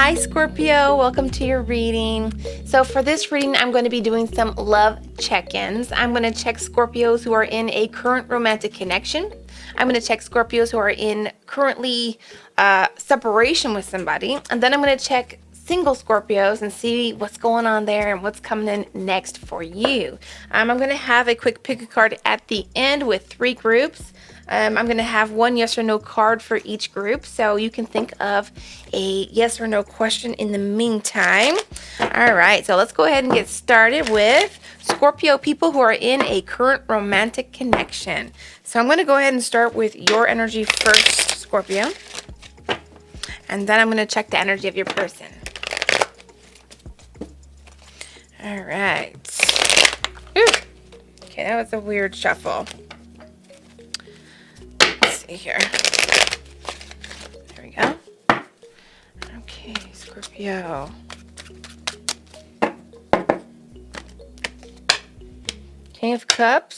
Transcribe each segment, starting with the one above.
Hi Scorpio, welcome to your reading. So for this reading, I'm going to be doing some love check-ins. I'm going to check Scorpios who are in a current romantic connection. I'm going to check Scorpios who are in currently separation with somebody. And then I'm going to check single Scorpios and see what's going on there and what's coming in next for you. I'm going to have a quick pick a card at the end with 3 groups. I'm going to have one yes or no card for each group, so you can think of a yes or no question in the meantime. All right, so let's go ahead and get started with Scorpio people who are in a current romantic connection. So I'm going to go ahead and start with your energy first, Scorpio. And then I'm going to check the energy of your person. All right. Ooh. Okay, that was a weird shuffle. Here. There we go. Okay, Scorpio. King of Cups,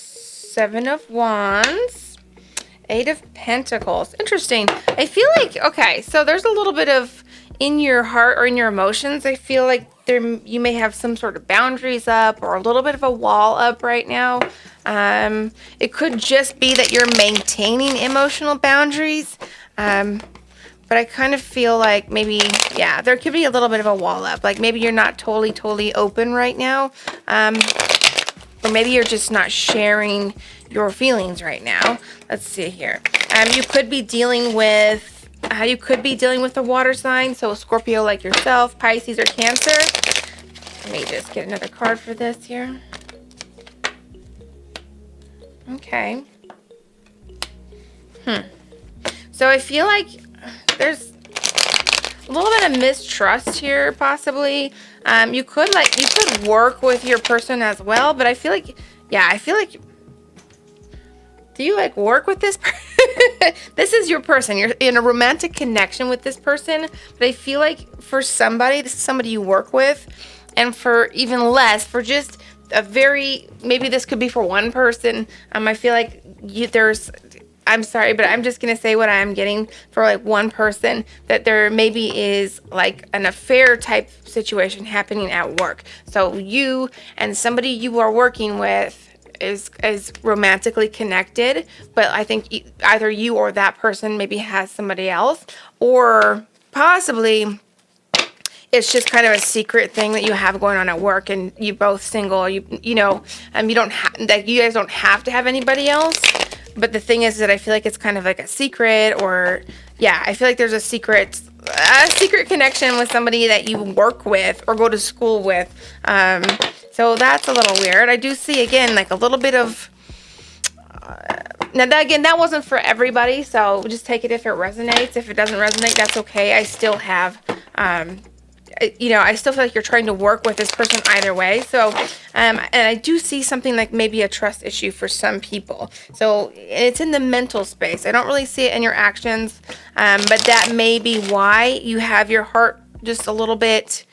7 of Wands, 8 of Pentacles. Interesting. I feel like, okay, so there's a little bit of in your heart or in your emotions, I feel like you may have some sort of boundaries up or a little bit of a wall up right now. It could just be that you're maintaining emotional boundaries. But I kind of feel like maybe, yeah, there could be a little bit of a wall up. Like maybe you're not totally open right now. Or maybe you're just not sharing your feelings right now. Let's see here. You could be dealing with the water sign. So Scorpio like yourself, Pisces or Cancer. Let me just get another card for this here. Okay. So I feel like there's a little bit of mistrust here, possibly. You could work with your person as well, but I feel like, do you like work with this person? This is your person. You're in a romantic connection with this person, but I feel like for somebody, this is somebody you work with, and for even less, for just maybe this could be for one person. I feel like I'm sorry, but I'm just going to say what I'm getting for like one person, that there maybe is like an affair type situation happening at work. So you and somebody you are working with is romantically connected, but I think either you or that person maybe has somebody else, or possibly it's just kind of a secret thing that you have going on at work, and you both single. You don't have you guys don't have to have anybody else. But the thing is that I feel like it's kind of like a secret, or I feel like there's a secret connection with somebody that you work with or go to school with. So that's a little weird. I do see again like a little bit of. Now that wasn't for everybody, so just take it if it resonates. If it doesn't resonate, that's okay. I still have. I still feel like you're trying to work with this person either way. So, and I do see something like maybe a trust issue for some people. So it's in the mental space. I don't really see it in your actions, but that may be why you have your heart just a little bit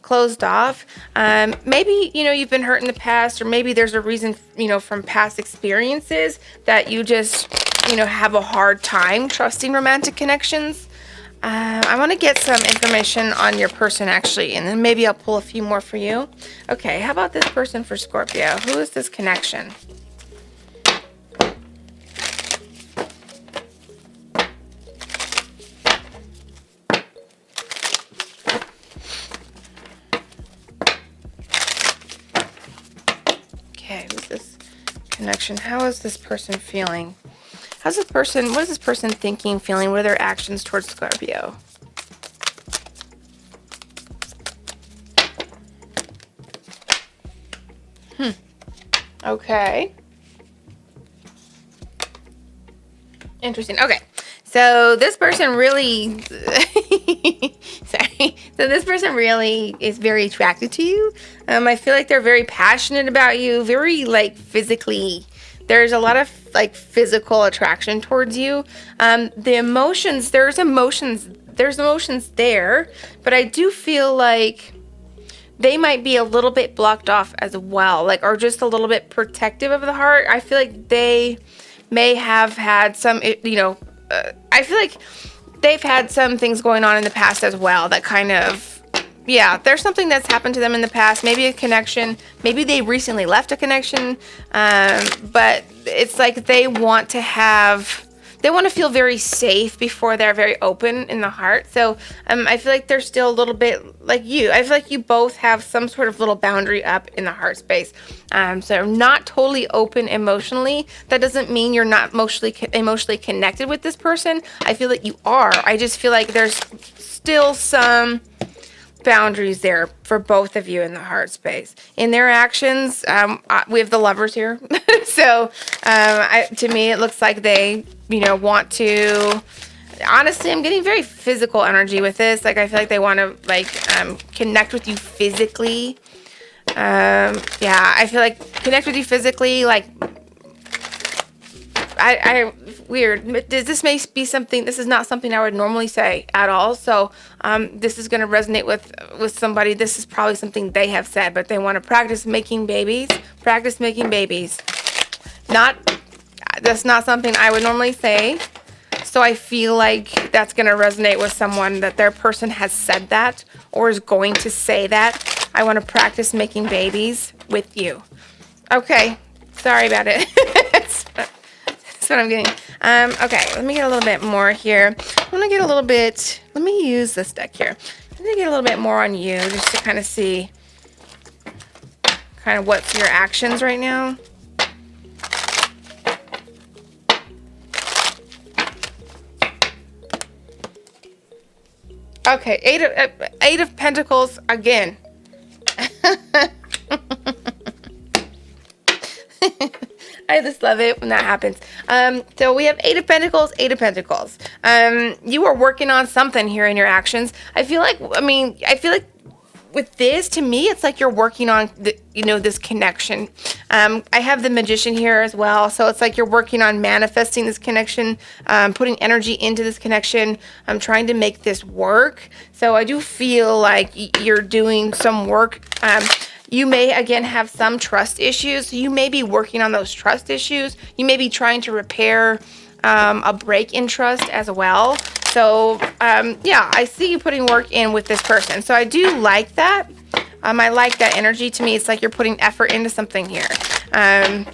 closed off. Maybe, you've been hurt in the past, or maybe there's a reason, from past experiences that you just, have a hard time trusting romantic connections. I want to get some information on your person, actually, and then maybe I'll pull a few more for you. Okay, how about this person for Scorpio? Who is this connection? Okay, who's this connection? How is this person feeling? What is this person thinking, feeling? What are their actions towards Scorpio? Okay. Interesting. Okay. So this person really, sorry. So this person really is very attracted to you. I feel like they're very passionate about you, very like physically. There's a lot of like physical attraction towards you. There's emotions there, but I do feel like they might be a little bit blocked off as well, or just a little bit protective of the heart. I feel like they may have had some, I feel like they've had some things going on in the past as well that kind of, yeah, there's something that's happened to them in the past, maybe a connection, maybe they recently left a connection, but it's like they want to feel very safe before they're very open in the heart. So I feel like they're still a little bit like you. I feel like you both have some sort of little boundary up in the heart space. So not totally open emotionally. That doesn't mean you're not emotionally connected with this person. I feel like you are. I just feel like there's still some boundaries there for both of you in the heart space. In their actions, we have the lovers here. So to me, it looks like they, want to, honestly, I'm getting very physical energy with this. Like, I feel like they want to, connect with you physically. I feel like connect with you physically, weird. This may be something, this is not something I would normally say at all. So, this is going to resonate with somebody. This is probably something they have said, but they want to practice making babies. That's not something I would normally say. So I feel like that's going to resonate with someone, that their person has said that or is going to say that. I want to practice making babies with you. Okay. Sorry about it. That's what I'm getting. Okay. Let me get a little bit more here. Let me use this deck here. I'm going to get a little bit more on you just to kind of see kind of what's your actions right now. Okay, eight of Pentacles again. I just love it when that happens. So we have Eight of Pentacles. You are working on something here in your actions. I feel like with this, to me, it's like you're working on this connection. I have the Magician here as well, so it's like you're working on manifesting this connection, putting energy into this connection. I'm trying to make this work. So I do feel like you're doing some work. You may, again, have some trust issues. So you may be working on those trust issues. You may be trying to repair a break in trust as well. So, I see you putting work in with this person. So I do like that. I like that energy. To me, it's like you're putting effort into something here. And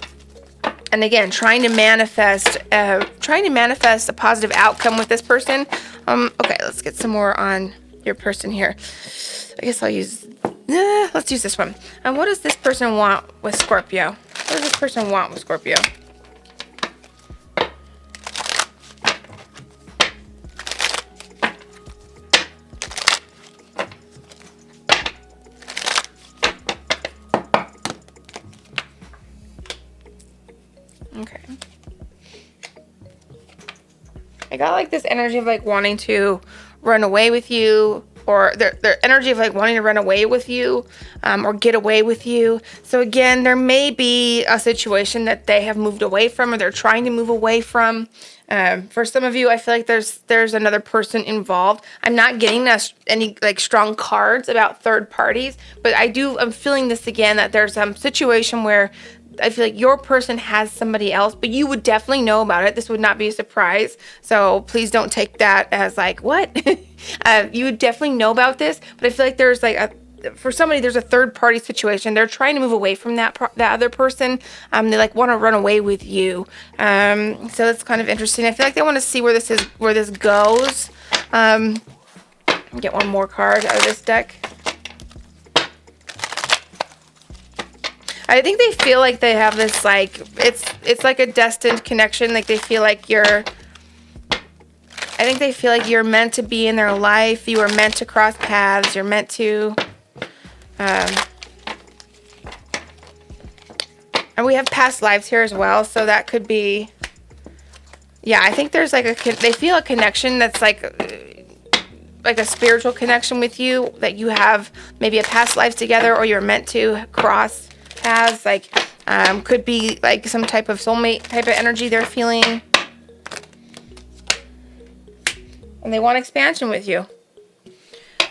again, trying to manifest a positive outcome with this person. Okay, let's get some more on your person here. I guess let's use this one. What does this person want with Scorpio? Okay. I got like this energy of like wanting to run away with you, or their energy of like wanting to run away with you, or get away with you. So again, there may be a situation that they have moved away from, or they're trying to move away from. For some of you, I feel like there's another person involved. I'm not getting any like strong cards about third parties, but I'm feeling this again, that there's some situation where I feel like your person has somebody else, but you would definitely know about it. This would not be a surprise. So please don't take that as like, what? You would definitely know about this, but I feel like there's like for somebody, there's a third party situation. They're trying to move away from that other person. They like want to run away with you. So that's kind of interesting. I feel like they want to see where this goes. Get one more card out of this deck. I think they feel like they have this like it's like a destined connection. Like they feel like you're meant to be in their life. You are meant to cross paths. You're meant to. And we have past lives here as well, so that could be. Yeah, I think there's like they feel a connection that's like a spiritual connection with you, that you have maybe a past life together, or you're meant to cross paths. Like could be like some type of soulmate type of energy they're feeling, and they want expansion with you.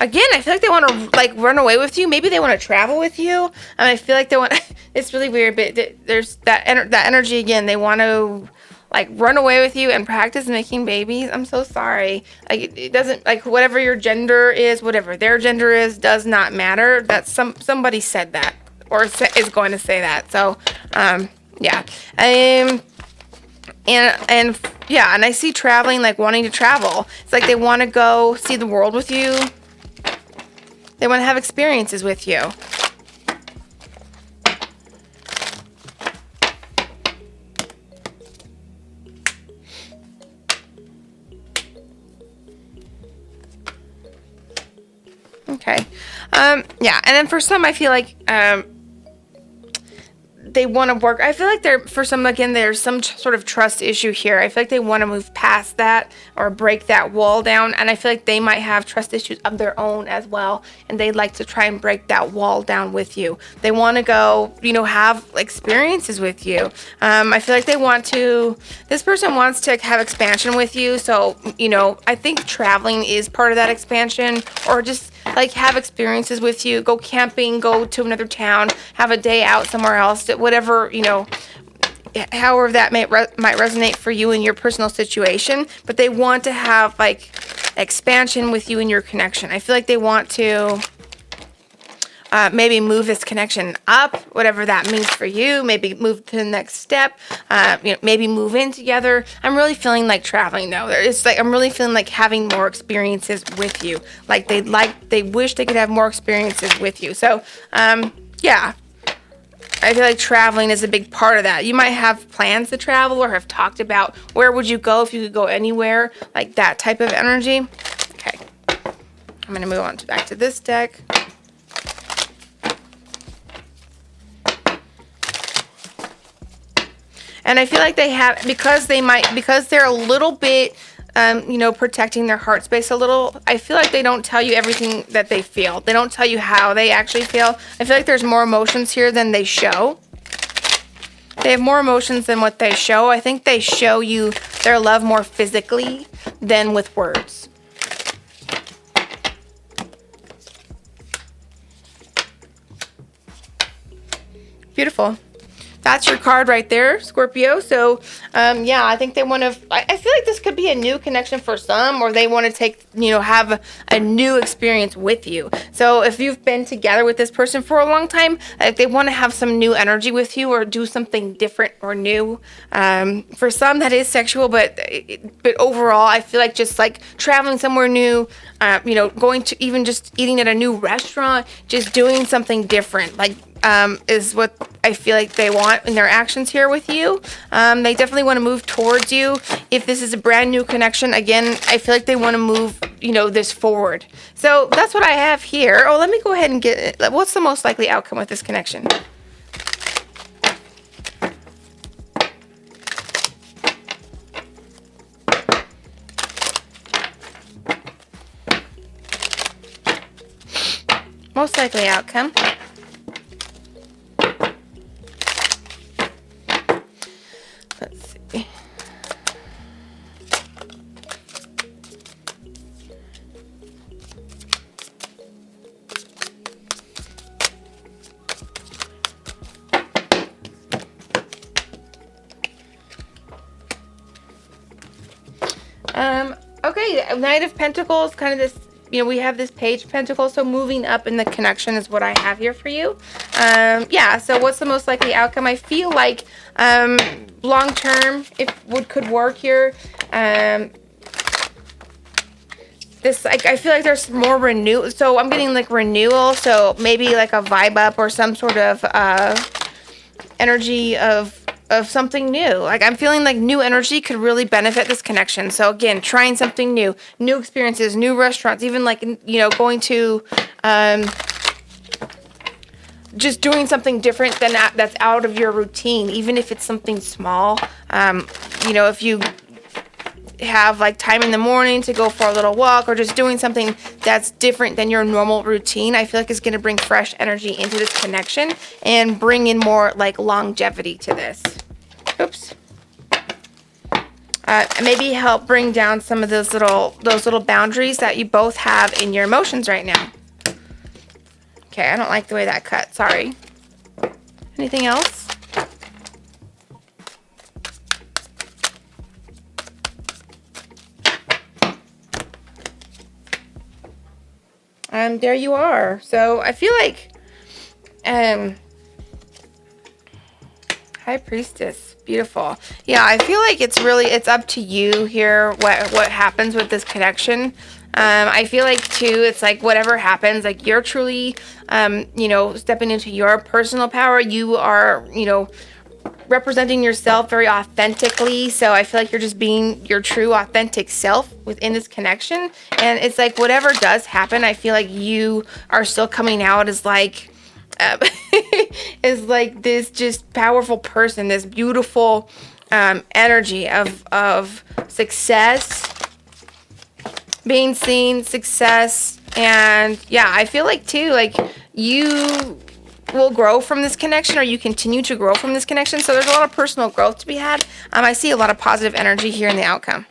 Again, I feel like they want to like run away with you. Maybe they want to travel with you. And I feel like they want. It's really weird, but there's that energy again. They want to like run away with you and practice making babies. I'm so sorry. Like it doesn't, like whatever your gender is, whatever their gender is, does not matter. That's somebody said that or is going to say that. So yeah. And yeah, and I see traveling, like wanting to travel. It's like they want to go see the world with you. They want to have experiences with you. Okay. Yeah, and then for some, I feel like they want to work. I feel like for some, again, there's some sort of trust issue here. I feel like they want to move past that or break that wall down. And I feel like they might have trust issues of their own as well. And they'd like to try and break that wall down with you. They want to go, have experiences with you. I feel like this person wants to have expansion with you. So, I think traveling is part of that expansion, or just like have experiences with you, go camping, go to another town, have a day out somewhere else, whatever, however that might resonate for you in your personal situation. But they want to have like expansion with you in your connection. I feel like they want to maybe move this connection up, whatever that means for you. Maybe move to the next step. Maybe move in together. I'm really feeling like traveling though. It's like I'm really feeling like having more experiences with you. Like they wish they could have more experiences with you. So yeah. I feel like traveling is a big part of that. You might have plans to travel or have talked about where would you go if you could go anywhere, like that type of energy. Okay. I'm going to move on back to this deck. And I feel like they have, because they're a little bit, protecting their heart space a little. I feel like they don't tell you everything that they feel. They don't tell you how they actually feel. I feel like there's more emotions here than they show. They have more emotions than what they show. I think they show you their love more physically than with words. Beautiful. That's your card right there, Scorpio. So, yeah, I think they want to, I feel like this could be a new connection for some, or they want to have a new experience with you. So if you've been together with this person for a long time, if they want to have some new energy with you or do something different or new. For some, that is sexual, but overall, I feel like just like traveling somewhere new, going to even just eating at a new restaurant, just doing something different, like, is what I feel like they want in their actions here with you. They definitely want to move towards you. If this is a brand new connection, again, I feel like they want to move, this forward. So that's what I have here. Oh, let me go ahead and get it. What's the most likely outcome with this connection? Most likely outcome. Let's see. Okay, Knight of Pentacles, kind of this, we have this Page of Pentacles, so moving up in the connection is what I have here for you. Yeah, so what's the most likely outcome? I feel like long term, could work here. This, I feel like there's more renewal, so I'm getting like renewal, so maybe like a vibe up or some sort of energy of something new. Like I'm feeling like new energy could really benefit this connection. So again, trying something new experiences, new restaurants, even like, going to, just doing something different than that's out of your routine, even if it's something small. If you have like time in the morning to go for a little walk or just doing something that's different than your normal routine, I feel like it's going to bring fresh energy into this connection and bring in more like longevity to this. Oops. Maybe help bring down some of those little boundaries that you both have in your emotions right now. Okay, I don't like the way that cut. Sorry. Anything else? there you are. So I feel like, High Priestess, beautiful. Yeah, I feel like it's up to you here what happens with this connection. I feel like too, it's like whatever happens, like you're truly, stepping into your personal power. You are, representing yourself very authentically. So I feel like you're just being your true authentic self within this connection. And it's like whatever does happen, I feel like you are still coming out as like, is like this just powerful person, this beautiful energy of success, being seen, success. And yeah, I feel like too, like you will grow from this connection, or you continue to grow from this connection. So there's a lot of personal growth to be had. I see a lot of positive energy here in the outcome.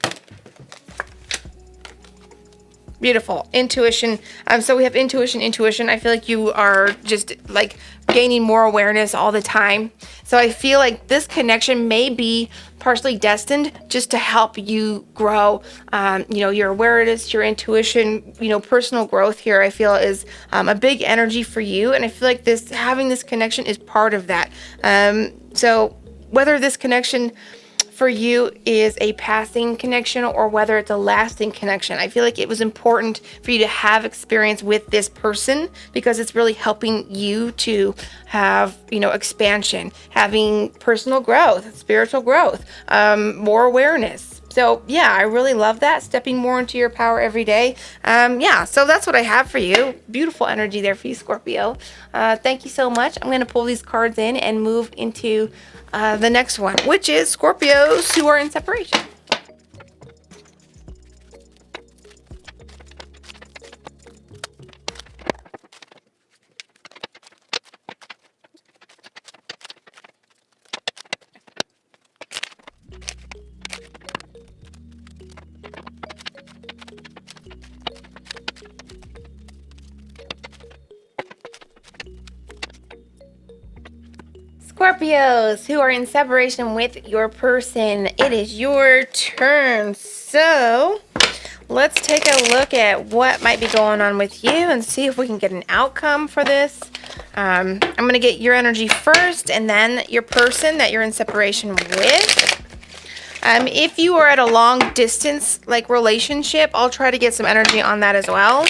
Beautiful. Intuition. So we have intuition. I feel like you are just like gaining more awareness all the time. So I feel like this connection may be partially destined just to help you grow, your awareness, your intuition, personal growth here, I feel is a big energy for you. And I feel like having this connection is part of that. So whether this connection for you is a passing connection or whether it's a lasting connection, I feel like it was important for you to have experience with this person because it's really helping you to have, expansion, having personal growth, spiritual growth, more awareness. So yeah, I really love that. Stepping more into your power every day. So that's what I have for you. Beautiful energy there for you, Scorpio. Thank you so much. I'm going to pull these cards in and move into the next one, which is Scorpios who are in separation. Scorpios who are in separation with your person, it is your turn. So let's take a look at what might be going on with you and see if we can get an outcome for this. I'm going to get your energy first and then your person that you're in separation with. If you are at a long distance like relationship, I'll try to get some energy on that as well.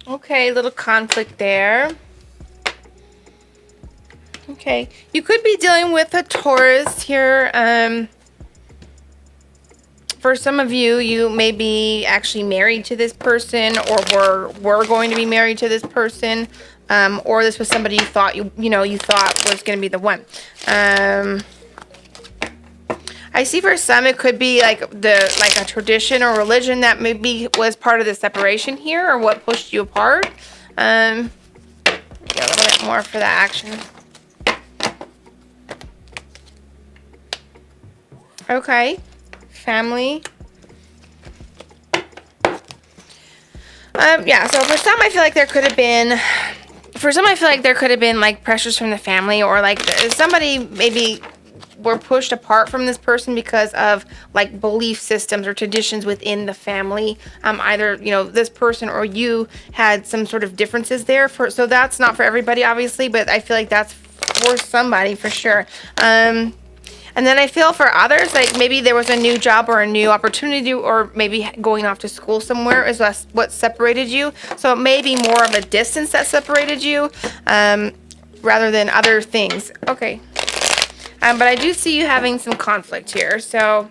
Okay, a little conflict there. Okay, you could be dealing with a Taurus here. For some of you, you may be actually married to this person, or were going to be married to this person, or this was somebody you thought you thought was going to be the one. I see for some it could be like a tradition or religion that maybe was part of the separation here, or what pushed you apart. Get a little bit more for that action. Okay, family. So for some I feel like there could have been like pressures from the family, or like somebody maybe were pushed apart from this person because of like belief systems or traditions within the family. Either this person or you had some sort of differences there. So that's not for everybody obviously, but I feel like that's for somebody for sure. And then I feel for others, like maybe there was a new job or a new opportunity, or maybe going off to school somewhere is what separated you. So it may be more of a distance that separated you, rather than other things. Okay. But I do see you having some conflict here. So,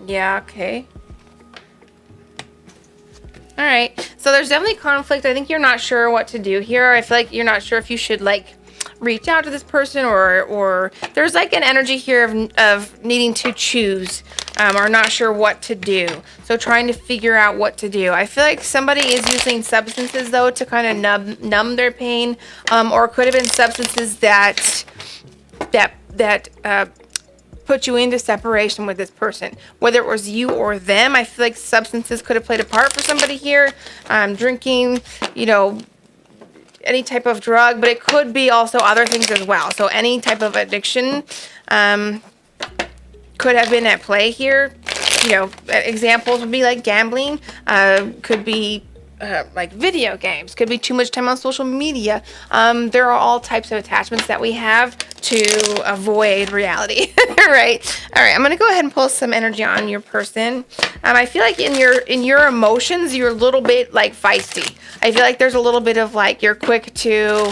yeah, okay. All right. So there's definitely conflict. I think you're not sure what to do here. I feel like you're not sure if you should like reach out to this person, or there's like an energy here of needing to choose, or not sure what to do. So trying to figure out what to do. I feel like somebody is using substances though to kind of numb their pain, or it could have been substances that put you into separation with this person, whether it was you or them. I feel like substances could have played a part for somebody here. Drinking, any type of drug, but it could be also other things as well. So any type of addiction, could have been at play here. Examples would be like gambling, could be like video games, could be too much time on social media. There are all types of attachments that we have to avoid reality, right? All right, I'm gonna go ahead and pull some energy on your person. I feel like in your emotions, you're a little bit like feisty. I feel like there's a little bit of like you're quick to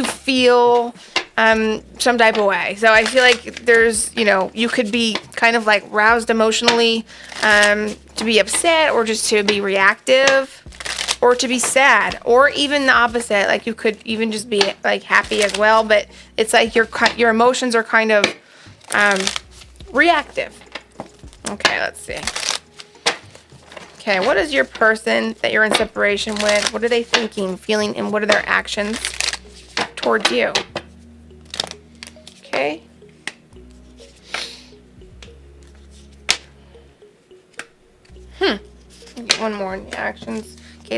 feel some type of way. So I feel like there's, you could be kind of like roused emotionally, to be upset, or just to be reactive, or to be sad, or even the opposite. Like you could even just be like happy as well, but it's like your emotions are kind of reactive. Okay, let's see. Okay, what is your person that you're in separation with? What are they thinking, feeling, and what are their actions towards you? Okay. Get one more in the actions. Okay,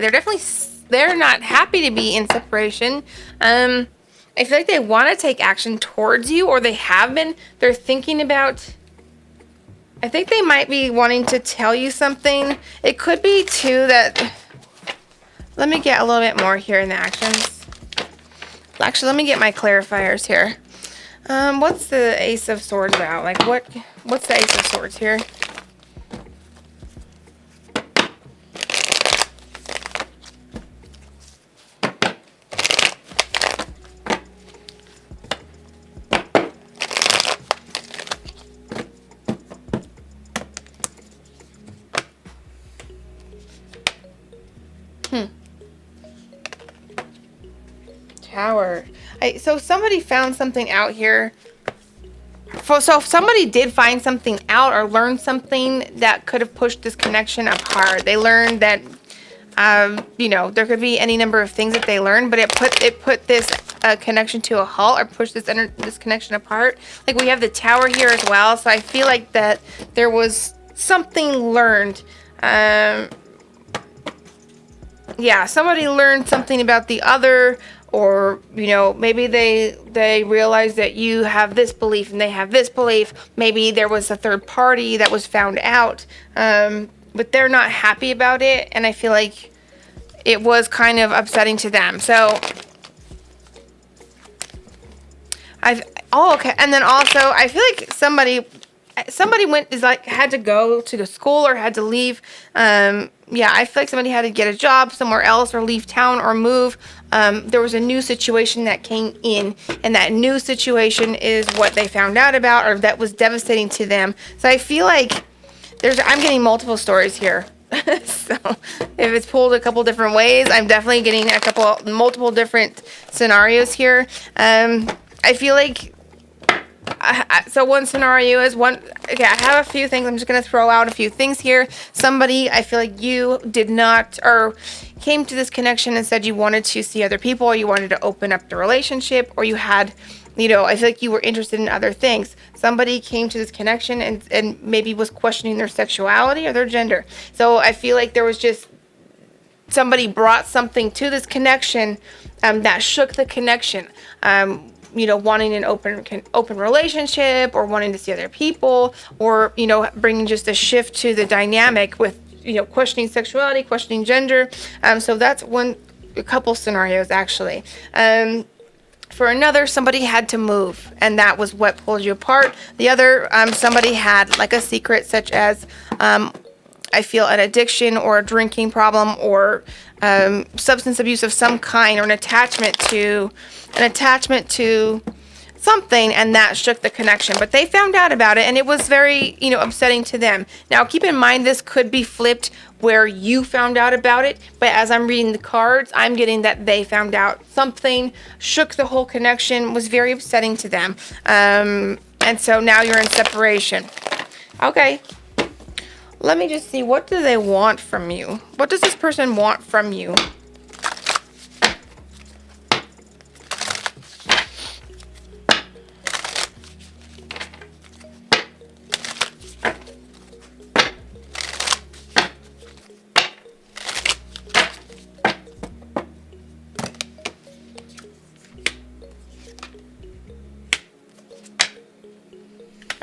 they're not happy to be in separation. I feel like they want to take action towards you, or they have been. They're thinking about, I think they might be wanting to tell you something. It could be too that, let me get a little bit more here in the actions. Actually, let me get my clarifiers here. What's the Ace of Swords about? Like what's the Ace of Swords here? Tower. So somebody found something out here. So if somebody did find something out or learn something that could have pushed this connection apart. They learned that, there could be any number of things that they learned, but it put this connection to a halt, or pushed this connection apart. Like we have the Tower here as well. So I feel like that there was something learned. Somebody learned something about the other. Or, maybe they realize that you have this belief and they have this belief. Maybe there was a third party that was found out, but they're not happy about it. And I feel like it was kind of upsetting to them. So, okay. And then also, I feel like somebody had to go to the school or had to leave. I feel like somebody had to get a job somewhere else, or leave town, or move. There was a new situation that came in, and that new situation is what they found out about, or that was devastating to them. So I feel like I'm getting multiple stories here. So if it's pulled a couple different ways, I'm definitely getting multiple different scenarios here. I feel like, so one scenario is okay, I have a few things. I'm just going to throw out a few things here. Somebody, I feel like you did not, or came to this connection and said you wanted to see other people, or you wanted to open up the relationship, or you had, I feel like you were interested in other things. Somebody came to this connection and maybe was questioning their sexuality or their gender. So I feel like there was just, somebody brought something to this connection that shook the connection. Wanting an open relationship, or wanting to see other people, or, bringing just a shift to the dynamic with, questioning sexuality, questioning gender. So that's a couple scenarios actually. For another, somebody had to move, and that was what pulled you apart. The other, somebody had like a secret, such as, I feel an addiction or a drinking problem, or substance abuse of some kind, or an attachment to something, and that shook the connection. But they found out about it, and it was very, upsetting to them. Now, keep in mind, this could be flipped where you found out about it, but as I'm reading the cards, I'm getting that they found out something, shook the whole connection, was very upsetting to them. And so now you're in separation. Okay. Let me just see, what do they want from you? What does this person want from you?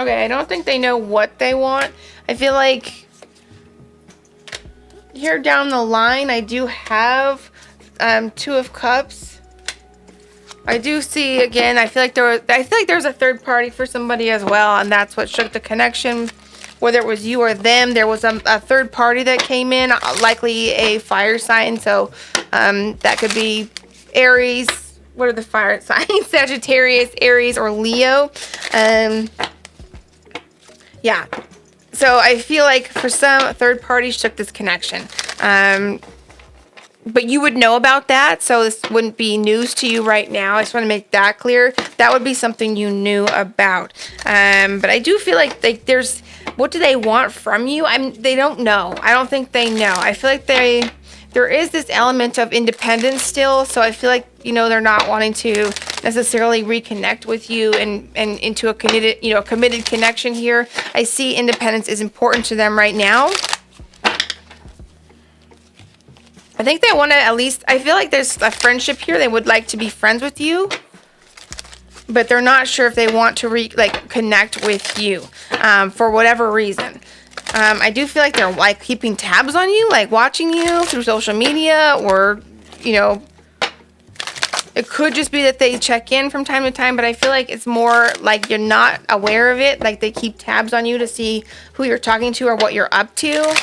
Okay, I don't think they know what they want. I feel like here down the line, I do have Two of Cups. I do see, again, I feel like there's a third party for somebody as well, and that's what shook the connection. Whether it was you or them, there was a third party that came in, likely a fire sign. So that could be Aries. What are the fire signs? Sagittarius, Aries, or Leo. Yeah. So I feel like for some, third parties shook this connection. But you would know about that, so this wouldn't be news to you right now. I just want to make that clear. That would be something you knew about. But I do feel like there's, what do they want from you? They don't know. I don't think they know. I feel like there is this element of independence still, so I feel like, they're not wanting to necessarily reconnect with you and into a committed connection here. I see independence is important to them right now. I think they want to at least, I feel like there's a friendship here. They would like to be friends with you, but they're not sure if they want to connect with you for whatever reason. I do feel like they're like keeping tabs on you, like watching you through social media, or, it could just be that they check in from time to time, but I feel like it's more like you're not aware of it. Like they keep tabs on you to see who you're talking to or what you're up to.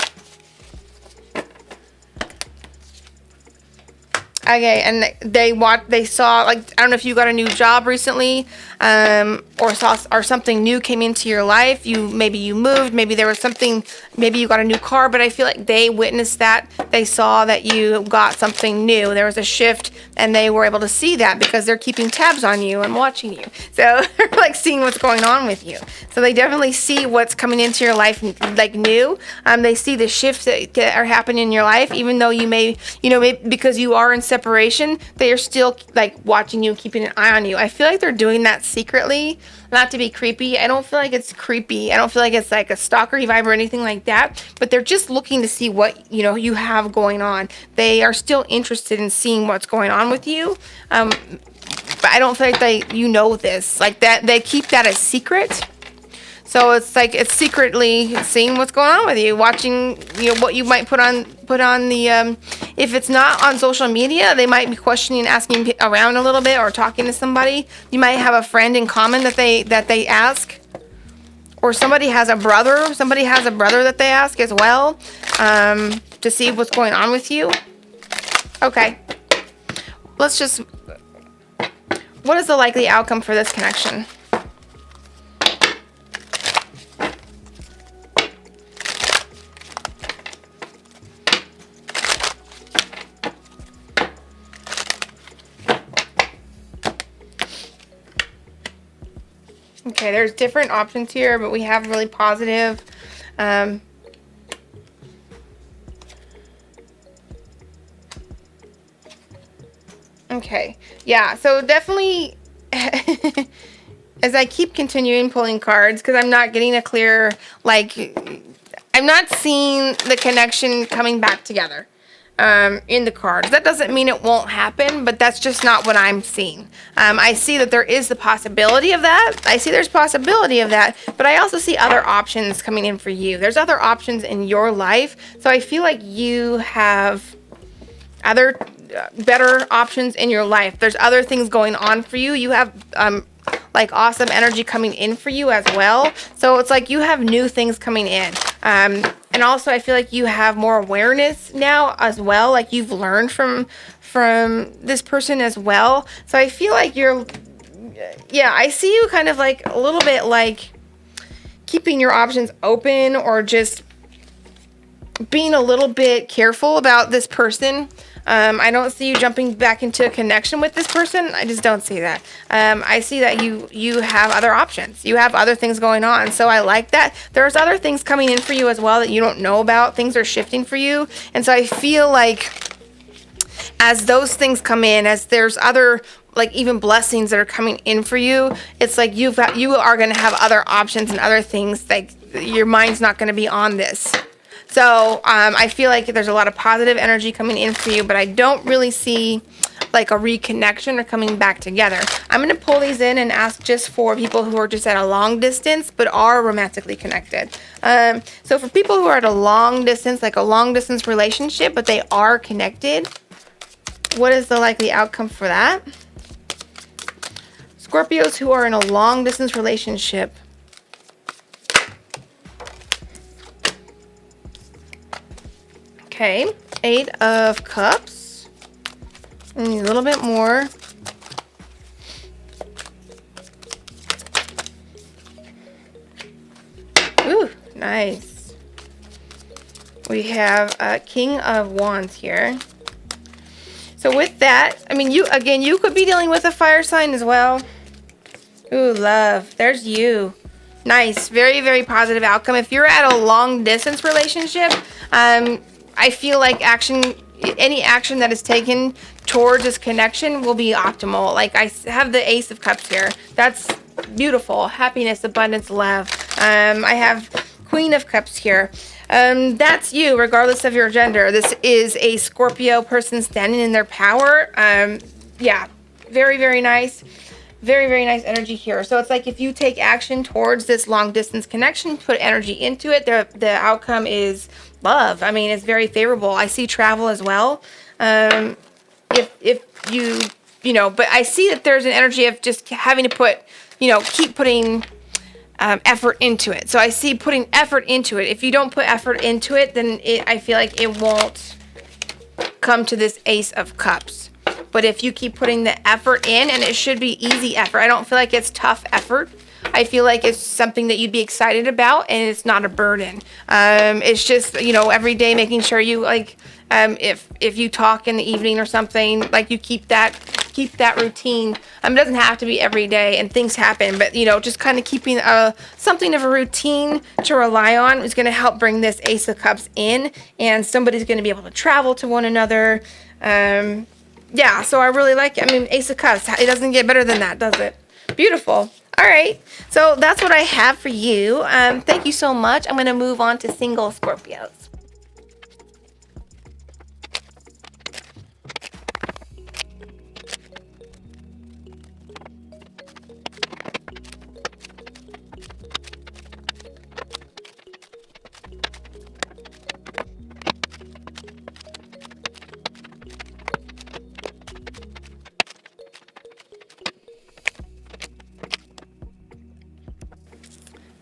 Okay, and they saw, like, I don't know if you got a new job recently, or something new came into your life. Maybe you moved, maybe there was something, maybe you got a new car, but I feel like they witnessed that. They saw that you got something new. There was a shift, and they were able to see that because they're keeping tabs on you and watching you. So they're like seeing what's going on with you. So they definitely see what's coming into your life like new. They see the shifts that are happening in your life, even though you may, maybe because you are in separation, they are still like watching you, keeping an eye on you. I feel like they're doing that secretly, not to be creepy. I don't feel like it's creepy. I don't feel like it's like a stalkery vibe or anything like that, but they're just looking to see what, you have going on. They are still interested in seeing what's going on with you. But I don't feel like this, like that. They keep that a secret. So it's like it's secretly seeing what's going on with you, watching, what you might put on the, if it's not on social media, they might be questioning, asking around a little bit, or talking to somebody. You might have a friend in common that they ask, or somebody has a brother that they ask as well, to see what's going on with you. Okay. What is the likely outcome for this connection? Okay, there's different options here, but we have really positive. Okay, yeah, so definitely, as I keep continuing pulling cards, because I'm not getting a clear, I'm not seeing the connection coming back together. In the cards. That doesn't mean it won't happen, but that's just not what I'm seeing. I see that there is the possibility of that. I see there's possibility of that, but I also see other options coming in for you. There's other options in your life, so I feel like you have other better options in your life. There's other things going on for you. You have awesome energy coming in for you as well. So it's like you have new things coming in. And also I feel like you have more awareness now as well. Like you've learned from this person as well. So I feel like I see you kind of like a little bit like keeping your options open, or just being a little bit careful about this person. I don't see you jumping back into a connection with this person. I just don't see that. I see that you have other options. You have other things going on. So I like that. There's other things coming in for you as well that you don't know about. Things are shifting for you. And so I feel like as those things come in, as there's other even blessings that are coming in for you, it's like you are going to have other options and other things. Like your mind's not going to be on this. So I feel like there's a lot of positive energy coming in for you, but I don't really see like a reconnection or coming back together. I'm going to pull these in and ask just for people who are just at a long distance but are romantically connected. So for people who are at a long distance, like a long distance relationship, but they are connected, what is the likely outcome for that? Scorpios who are in a long distance relationship. Okay, 8 of Cups. I need a little bit more. Ooh, nice. We have King of Wands here. So with that, I mean, you could be dealing with a fire sign as well. Ooh, love. There's you. Nice. Very, very positive outcome. If you're at a long distance relationship, I feel like any action that is taken towards this connection will be optimal. Like I have the Ace of Cups here. That's beautiful. Happiness, abundance, love. I have Queen of Cups here. That's you, regardless of your gender. This is a Scorpio person standing in their power. Yeah, very, very nice. Very, very nice energy here. So it's like if you take action towards this long distance connection, put energy into it, the outcome is love. I mean, it's very favorable. I see travel as well. If you know, but I see that there's an energy of just having to put, keep putting effort into it. So I see putting effort into it. If you don't put effort into it, then I feel like it won't come to this Ace of Cups. But if you keep putting the effort in, and it should be easy effort. I don't feel like it's tough effort. I feel like it's something that you'd be excited about, and it's not a burden. It's just, every day making sure you if you talk in the evening or something, like you keep that routine. It doesn't have to be every day, and things happen, but just kind of keeping something of a routine to rely on is going to help bring this Ace of Cups in, and somebody's going to be able to travel to one another. Yeah, so I really like it. I mean, Ace of Cups, it doesn't get better than that, does it? Beautiful. All right, so that's what I have for you. Thank you so much. I'm going to move on to single Scorpios.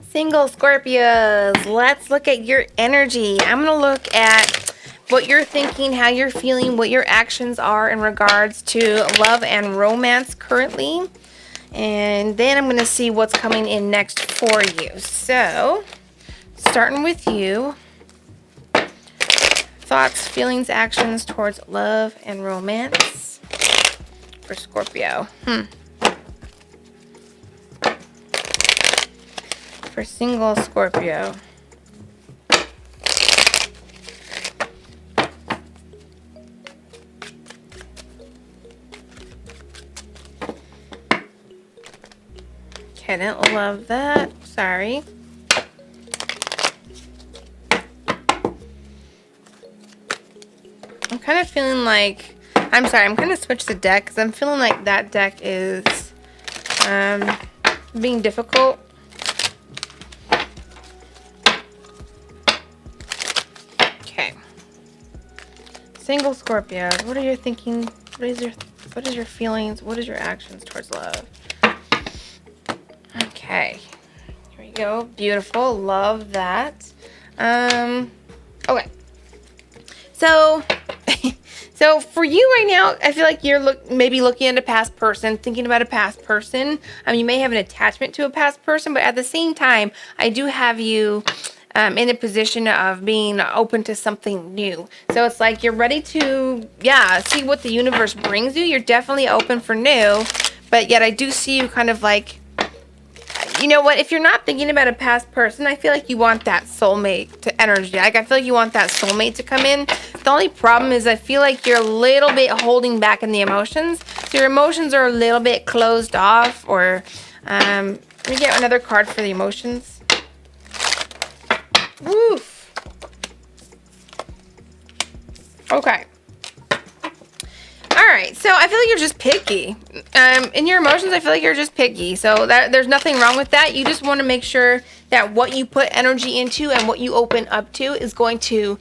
Single Scorpios, let's look at your energy. I'm going to look at what you're thinking, how you're feeling, what your actions are in regards to love and romance currently. And then I'm going to see what's coming in next for you. So, starting with you. Thoughts, feelings, actions towards love and romance for Scorpio. For single Scorpio. Okay, I didn't love that. Sorry. I'm kind of feeling like, I'm going to switch the deck because I'm feeling like that deck is being difficult. Single Scorpios, what are you thinking? What is your feelings? What is your actions towards love? Okay. Here we go. Beautiful. Love that. Okay. So for you right now, I feel like you're maybe looking at a past person, thinking about a past person. You may have an attachment to a past person, but at the same time, I do have you in a position of being open to something new. So it's like you're ready to, see what the universe brings you. You're definitely open for new, but yet I do see you kind of like, you know what? If you're not thinking about a past person, I feel like you want that soulmate to energy. Like I feel like you want that soulmate to come in. The only problem is I feel like you're a little bit holding back in the emotions. So your emotions are a little bit closed off, or let me get another card for the emotions. Woof. Okay. All right, so I feel like you're just picky. In your emotions, I feel like you're just picky. So there's nothing wrong with that. You just want to make sure that what you put energy into and what you open up to is going to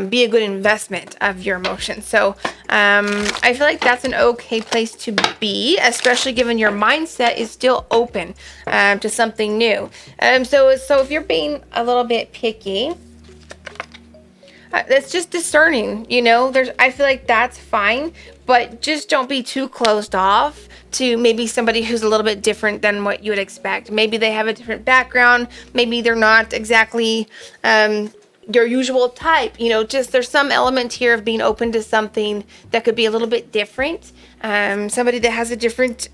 be a good investment of your emotions. So I feel like that's an okay place to be, especially given your mindset is still open to something new. So if you're being a little bit picky, that's just discerning, I feel like that's fine, but just don't be too closed off to maybe somebody who's a little bit different than what you would expect. Maybe they have a different background. Maybe they're not exactly your usual type. Just there's some element here of being open to something that could be a little bit different. Somebody that has a different,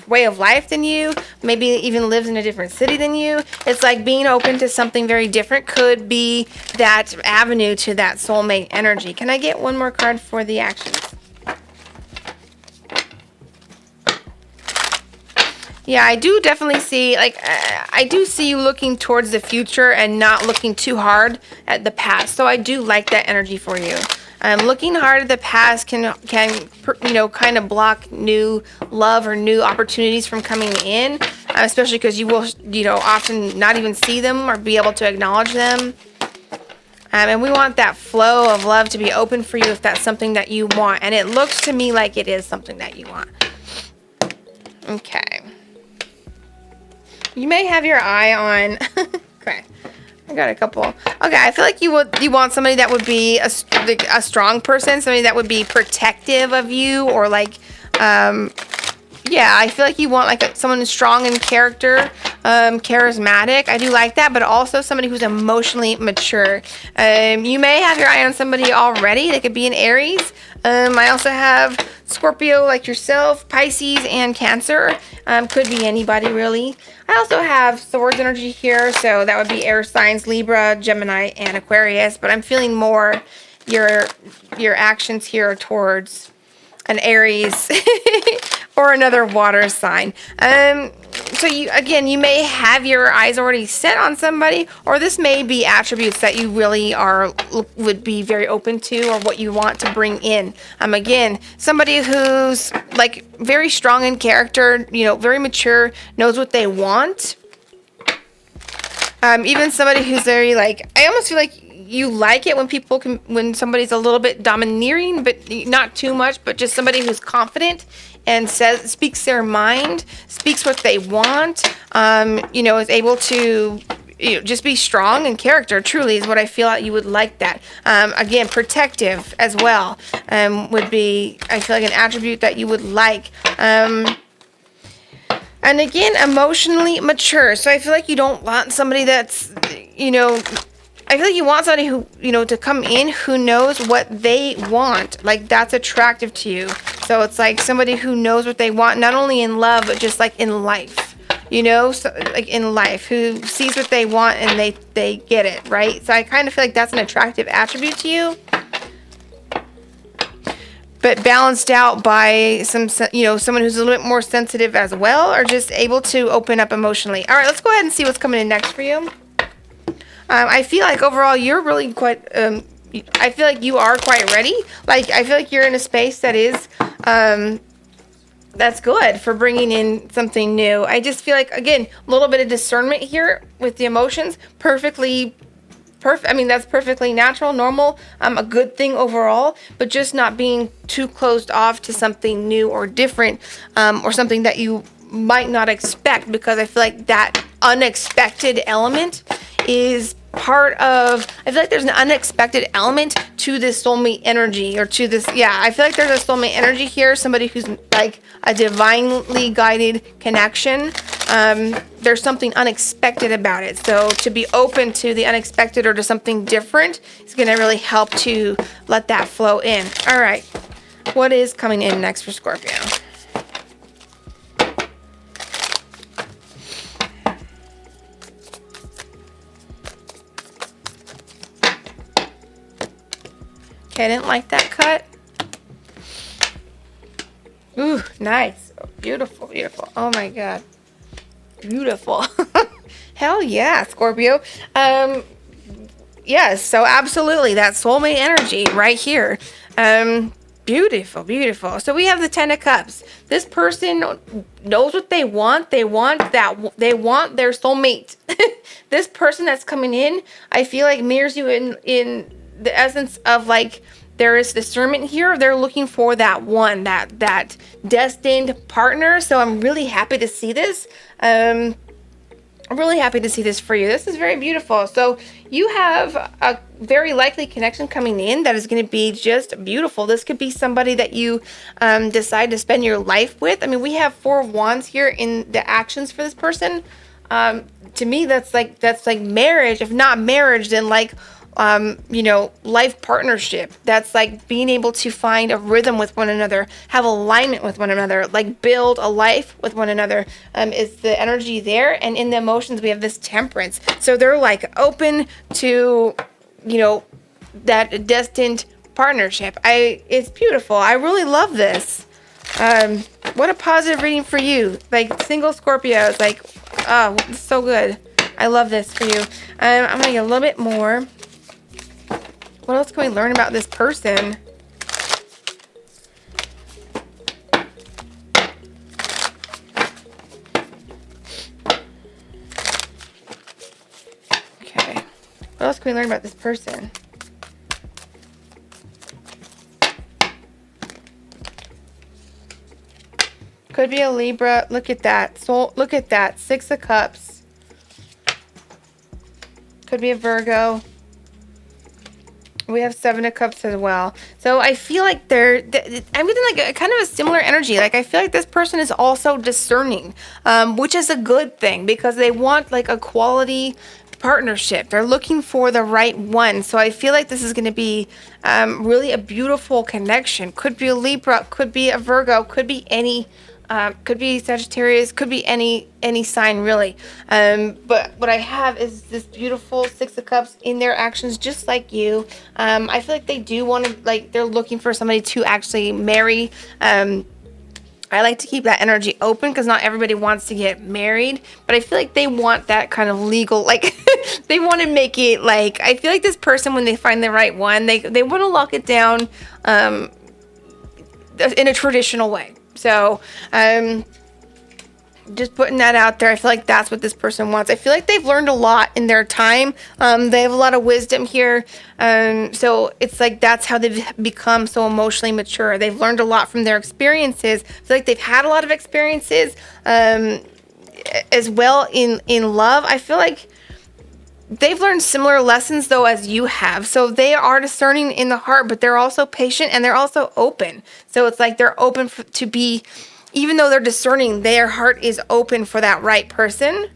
way of life than you, maybe even lives in a different city than you. It's like being open to something very different could be that avenue to that soulmate energy. Can I get one more card for the actions? Yeah, I do definitely see, I do see you looking towards the future and not looking too hard at the past. So I do like that energy for you. Looking hard at the past can kind of block new love or new opportunities from coming in, especially because you will, often not even see them or be able to acknowledge them. And we want that flow of love to be open for you if that's something that you want. And it looks to me like it is something that you want. Okay. You may have your eye on... Okay. I got a couple. Okay, I feel like you want somebody that would be a strong person, somebody that would be protective of you, or I feel like you want someone who's strong in character, charismatic. I do like that, but also somebody who's emotionally mature. You may have your eye on somebody already. They could be an Aries. I also have Scorpio like yourself, Pisces, and Cancer. Could be anybody really. I also have Swords energy here, so that would be air signs, Libra, Gemini, and Aquarius. But I'm feeling more your actions here towards an Aries or another water sign. So you may have your eyes already set on somebody, or this may be attributes that you really would be very open to, or what you want to bring in. Again, somebody who's very strong in character, very mature, knows what they want. Even somebody who's very I almost feel like you like it when somebody's a little bit domineering, but not too much, but just somebody who's confident and speaks their mind, speaks what they want, is able to just be strong in character, truly is what I feel like you would like that. Again, protective as well would be, I feel like, an attribute that you would like. And again, emotionally mature. So I feel like you don't want somebody that's, I feel like you want somebody who, to come in who knows what they want. That's attractive to you. So it's somebody who knows what they want, not only in love, but just in life, so, in life, who sees what they want and they get it, right? So I kind of feel like that's an attractive attribute to you. But balanced out by someone who's a little bit more sensitive as well, or just able to open up emotionally. All right, let's go ahead and see what's coming in next for you. I feel like overall you're really quite, I feel like you are quite ready. I feel like you're in a space that is, that's good for bringing in something new. I just feel like, again, a little bit of discernment here with the emotions. Perfect. I mean, that's perfectly natural, normal, a good thing overall, but just not being too closed off to something new or different, or something that you might not expect, because I feel like that unexpected element is part of, I feel like there's an unexpected element to this soulmate energy, or to this, I feel like there's a soulmate energy here, somebody who's a divinely guided connection. There's something unexpected about it. So to be open to the unexpected or to something different is going to really help to let that flow in. All right. What is coming in next for Scorpio? Okay, I didn't like that cut. Ooh, nice. Beautiful, beautiful. Oh my God. Beautiful. Hell yeah, Scorpio. Yes, so absolutely, that soulmate energy right here. Beautiful, beautiful. So we have the 10 of Cups. This person knows what they want. They want their soulmate. This person that's coming in, I feel like mirrors you in the essence of like there is discernment here. They're looking for that one, that destined partner. So I'm really happy to see this. I'm really happy to see this for you. This is very beautiful. So you have a very likely connection coming in that is going to be just beautiful. This could be somebody that you decide to spend your life with. I mean, we have 4 of Wands here in the actions for this person. To me, that's like marriage. If not marriage, then like life partnership. That's like being able to find a rhythm with one another, have alignment with one another, like build a life with one another, is the energy there. And in the emotions, we have this Temperance. So they're like open to, that destined partnership. It's beautiful. I really love this. What a positive reading for you. Like single Scorpios, like, oh, it's so good. I love this for you. I'm going to get a little bit more. What else can we learn about this person? Okay. What else can we learn about this person? Could be a Libra. Look at that. So look at that. 6 of Cups. Could be a Virgo. We have 7 of Cups as well. So I feel like I'm getting like a kind of a similar energy. Like I feel like this person is also discerning, which is a good thing because they want like a quality partnership. They're looking for the right one. So I feel like this is going to be really a beautiful connection. Could be a Libra, could be a Virgo, could be any. Could be Sagittarius, could be any sign really. But what I have is this beautiful 6 of Cups in their actions, just like you. I feel like they do want to, like, they're looking for somebody to actually marry. I like to keep that energy open because not everybody wants to get married, but I feel like they want that kind of legal, like they want to make it like, I feel like this person, when they find the right one, they want to lock it down in a traditional way. So, just putting that out there. I feel like that's what this person wants. I feel like they've learned a lot in their time. They have a lot of wisdom here. So it's like that's how they've become so emotionally mature. They've learned a lot from their experiences. I feel like they've had a lot of experiences as well in love. I feel like they've learned similar lessons though as you have. So they are discerning in the heart, but they're also patient and they're also open. So it's like they're open to be, even though they're discerning, their heart is open for that right person.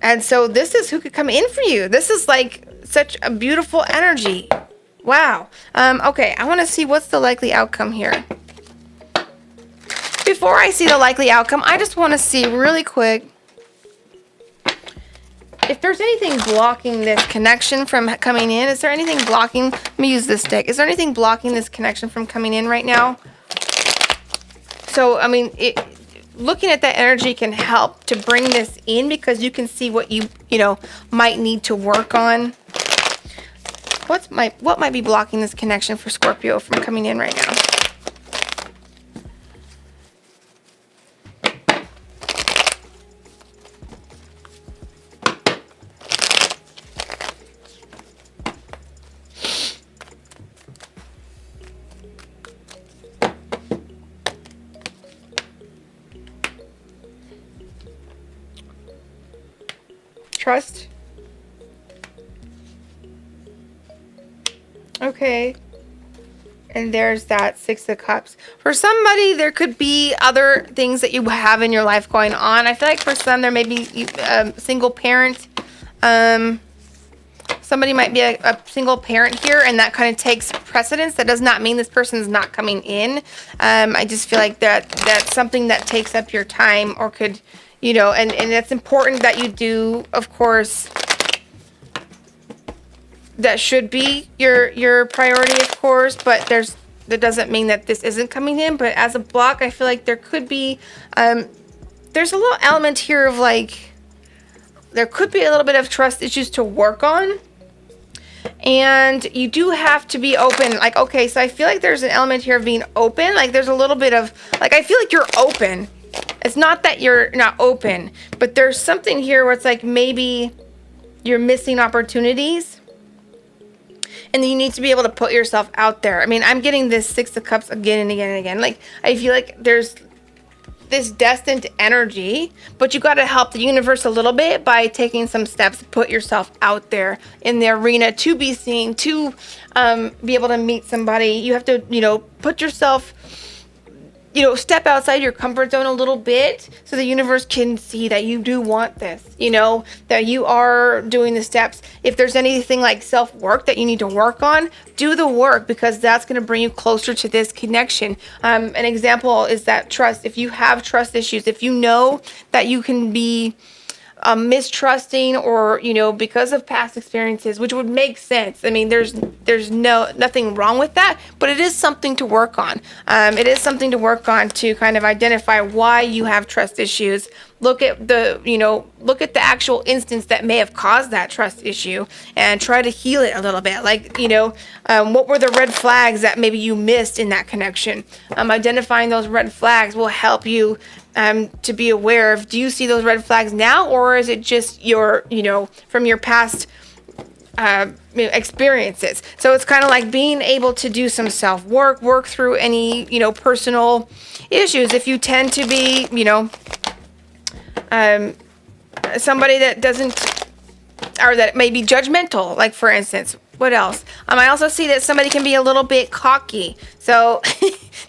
And so this is who could come in for you. This is like such a beautiful energy. Wow. Okay, I want to see what's the likely outcome here. Before I see the likely outcome, I just want to see really quick if there's anything blocking this connection from coming in. Is there anything blocking? Let me use this deck. Is there anything blocking this connection from coming in right now? So, I mean, looking at that energy can help to bring this in because you can see what you might need to work on. What might be blocking this connection for Scorpio from coming in right now? Trust. Okay. And there's that 6 of Cups. For somebody, there could be other things that you have in your life going on. I feel like for some, there may be a single parent. Somebody might be a single parent here, and that kind of takes precedence. That does not mean this person is not coming in. I just feel like that's something that takes up your time or could... and it's important that you do, of course, that should be your priority, of course, but that doesn't mean that this isn't coming in. But as a block, I feel like there could be, there's a little element here of like, there could be a little bit of trust issues to work on. And you do have to be open. Like, okay, so I feel like there's an element here of being open. Like there's a little bit of, like, I feel like you're open. It's not that you're not open, but there's something here where it's like maybe you're missing opportunities. And you need to be able to put yourself out there. I mean, I'm getting this Six of Cups again and again and again. Like, I feel like there's this destined energy, but you got to help the universe a little bit by taking some steps to put yourself out there in the arena to be seen, to be able to meet somebody. You have to, put yourself, step outside your comfort zone a little bit so the universe can see that you do want this, that you are doing the steps. If there's anything like self-work that you need to work on, do the work, because that's going to bring you closer to this connection. An example is that trust. If you have trust issues, if you know that you can be mistrusting or, because of past experiences, which would make sense. I mean, there's nothing wrong with that, but it is something to work on. It is something to work on to kind of identify why you have trust issues. Look at the actual instance that may have caused that trust issue and try to heal it a little bit. Like, what were the red flags that maybe you missed in that connection? Identifying those red flags will help you to be aware of, do you see those red flags now, or is it just your, from your past experiences? So it's kind of like being able to do some self-work, work through any, personal issues. If you tend to be, somebody that doesn't, or that may be judgmental, like for instance, what else? I also see that somebody can be a little bit cocky. So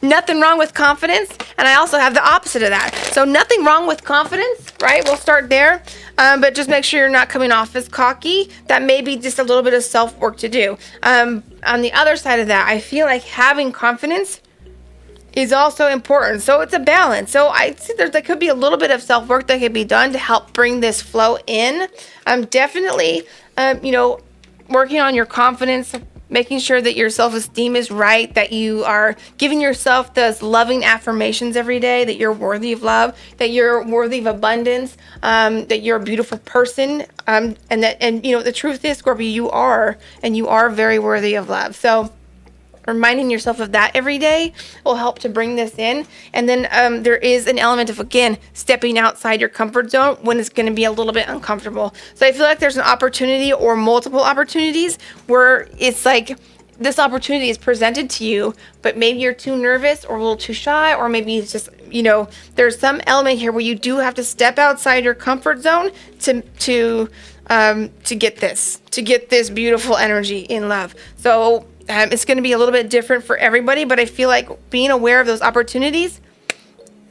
nothing wrong with confidence. And I also have the opposite of that. So nothing wrong with confidence, right? We'll start there. But just make sure you're not coming off as cocky. That may be just a little bit of self-work to do. On the other side of that, I feel like having confidence is also important. So it's a balance. So I see there could be a little bit of self-work that could be done to help bring this flow in. Definitely, working on your confidence, making sure that your self-esteem is right, that you are giving yourself those loving affirmations every day, that you're worthy of love, that you're worthy of abundance, that you're a beautiful person. And the truth is, Scorpio, you are very worthy of love. So reminding yourself of that every day will help to bring this in. And then there is an element of, again, stepping outside your comfort zone when it's going to be a little bit uncomfortable. So I feel like there's an opportunity or multiple opportunities where it's like this opportunity is presented to you, but maybe you're too nervous or a little too shy, or maybe it's just, there's some element here where you do have to step outside your comfort zone to get this beautiful energy in love. So it's going to be a little bit different for everybody, but I feel like being aware of those opportunities,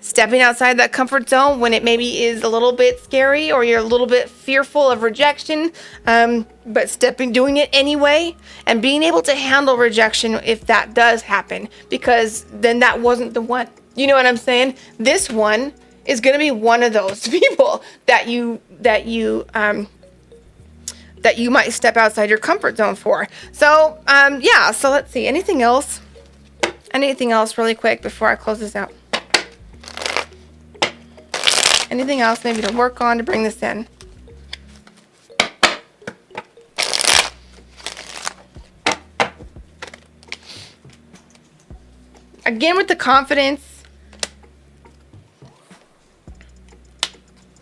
stepping outside that comfort zone when it maybe is a little bit scary or you're a little bit fearful of rejection, but doing it anyway, and being able to handle rejection if that does happen, because then that wasn't the one. You know what I'm saying? This one is going to be one of those people that you might step outside your comfort zone for. So, so let's see. Anything else really quick before I close this out? Anything else maybe to work on to bring this in? Again, with the confidence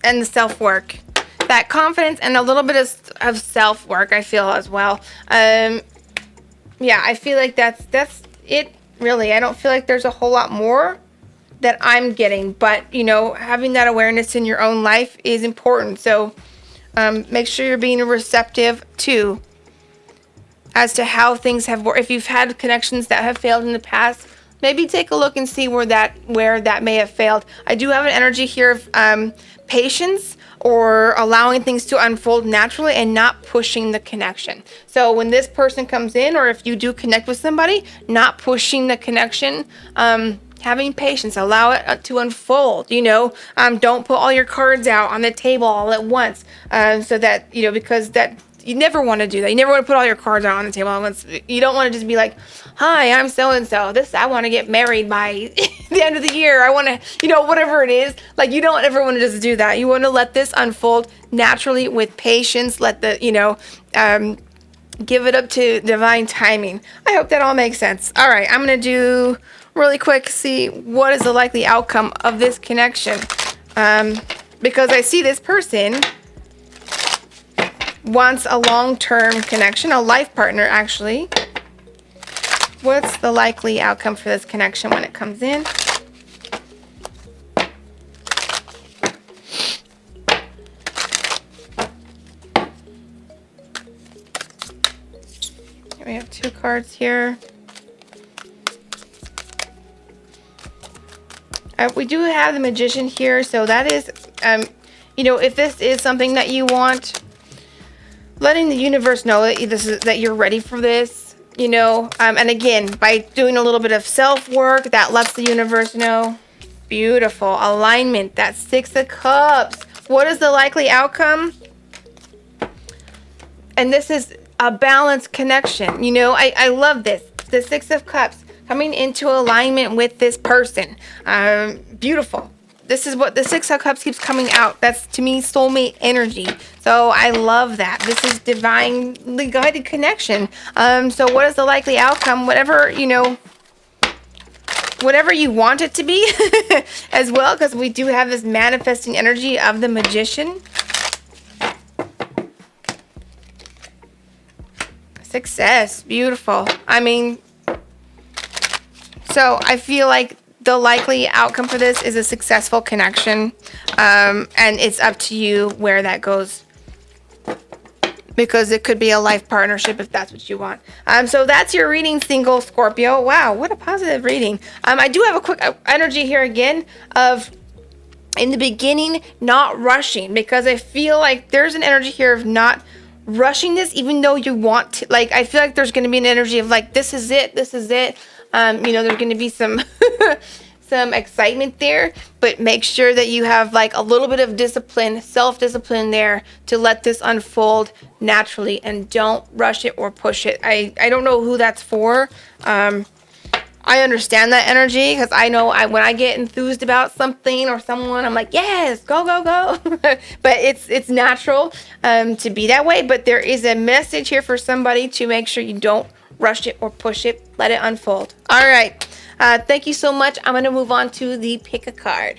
and the self-work. That confidence and a little bit of self-work, I feel, as well. I feel like that's it, really. I don't feel like there's a whole lot more that I'm getting, but, having that awareness in your own life is important. So make sure you're being receptive to as to how things have worked. If you've had connections that have failed in the past, maybe take a look and see where that may have failed. I do have an energy here of patience, or allowing things to unfold naturally and not pushing the connection. So when this person comes in, or if you do connect with somebody, not pushing the connection, having patience, allow it to unfold, don't put all your cards out on the table all at once, so that, because that, you never want to do that. You never want to put all your cards out on the table at once. You don't want to just be like, hi, I'm so-and-so. I want to get married by the end of the year. I want to, whatever it is. Like, you don't ever want to just do that. You want to let this unfold naturally with patience. Let the, Give it up to divine timing. I hope that all makes sense. All right, I'm going to do really quick, see what is the likely outcome of this connection. Because I see this person wants a long-term connection, a life partner, actually. What's the likely outcome for this connection when it comes in? We have 2 cards here. We do have the Magician here, so that is, if this is something that you want, letting the universe know that you're ready for this, and again, by doing a little bit of self-work, that lets the universe know. Beautiful. Alignment, that 6 of Cups. What is the likely outcome? And this is a balanced connection. I love this. The 6 of Cups coming into alignment with this person. Beautiful. This is what the 6 of Cups keeps coming out. That's, to me, soulmate energy. So I love that. This is divinely guided connection. So what is the likely outcome? Whatever you want it to be as well, because we do have this manifesting energy of the Magician. Success. Beautiful. So I feel like the likely outcome for this is a successful connection. And it's up to you where that goes. Because it could be a life partnership if that's what you want. So that's your reading, single Scorpio. Wow, what a positive reading. I do have a quick energy here again of, in the beginning, not rushing. Because I feel like there's an energy here of not rushing this, even though you want to. Like, I feel like there's going to be an energy of like, this is it. There's going to be some some excitement there, but make sure that you have like a little bit of discipline, self-discipline there to let this unfold naturally, and don't rush it or push it. I don't know who that's for. I understand that energy, because I know when I get enthused about something or someone, I'm like, yes, go, go, go. But it's natural to be that way. But there is a message here for somebody to make sure you don't rush it or push it. Let it unfold. All right. Thank you so much. I'm going to move on to the pick a card.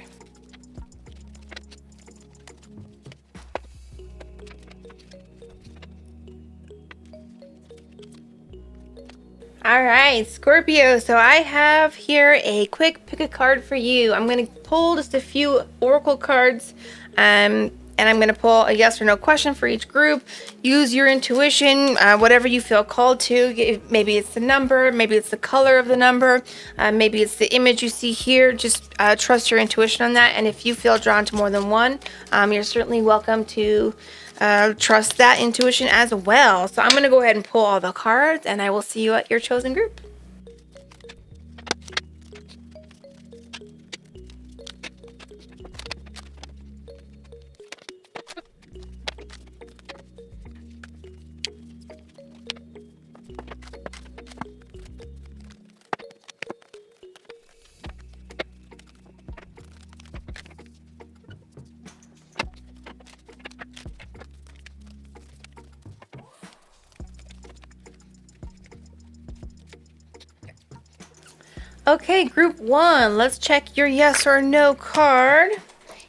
All right, Scorpio. So I have here a quick pick a card for you. I'm going to pull just a few oracle cards, and I'm going to pull a yes or no question for each group. Use your intuition, whatever you feel called to. Maybe it's the number, maybe it's the color of the number, maybe it's the image you see here. Just trust your intuition on that. And if you feel drawn to more than one, you're certainly welcome to trust that intuition as well. So I'm going to go ahead and pull all the cards, and I will see you at your chosen group. Okay, group 1, let's check your yes or no card.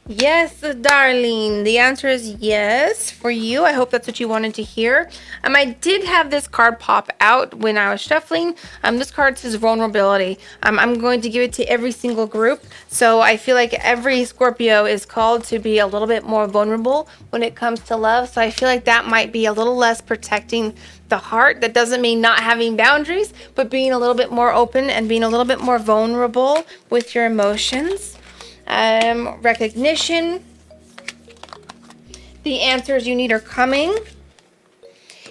Yes, darling. The answer is yes for you. I hope that's what you wanted to hear. I did have this card pop out when I was shuffling. This card says vulnerability. I'm going to give it to every single group. So I feel like every Scorpio is called to be a little bit more vulnerable when it comes to love. So I feel like that might be a little less protecting the heart. That doesn't mean not having boundaries, but being a little bit more open and being a little bit more vulnerable with your emotions. Recognition. The answers you need are coming.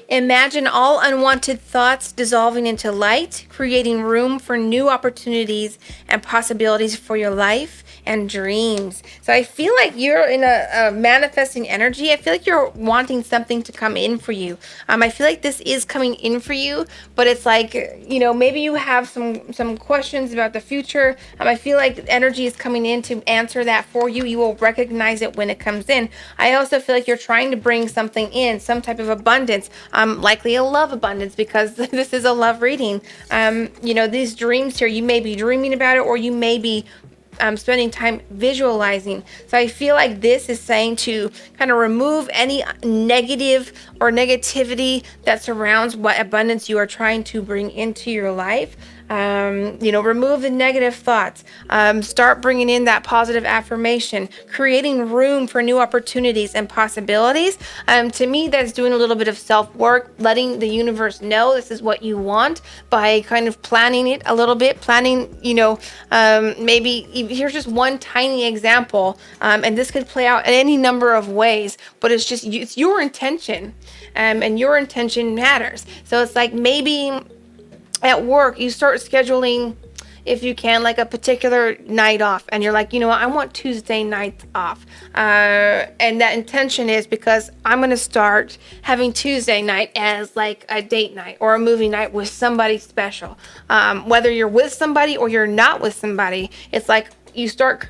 Imagine all unwanted thoughts dissolving into light, creating room for new opportunities and possibilities for your life. and dreams. So I feel like you're in a manifesting energy. I feel like you're wanting something to come in for you. I feel like this is coming in for you, but it's like, maybe you have some questions about the future. I feel like energy is coming in to answer that for you. You will recognize it when it comes in. I also feel like you're trying to bring something in, some type of abundance, likely a love abundance, because this is a love reading. These dreams here, you may be dreaming about it, or you may be spending time visualizing. So I feel like this is saying to kind of remove any negative or negativity that surrounds what abundance you are trying to bring into your life. Remove the negative thoughts. Start bringing in that positive affirmation, creating room for new opportunities and possibilities. To me, that's doing a little bit of self-work, letting the universe know this is what you want by kind of planning it a little bit, maybe here's just one tiny example, and this could play out in any number of ways, but it's your intention, and your intention matters. So it's like maybe at work, you start scheduling, if you can, like a particular night off, and you're like, I want Tuesday nights off. And that intention is because I'm going to start having Tuesday night as like a date night or a movie night with somebody special. Whether you're with somebody or you're not with somebody, it's like you start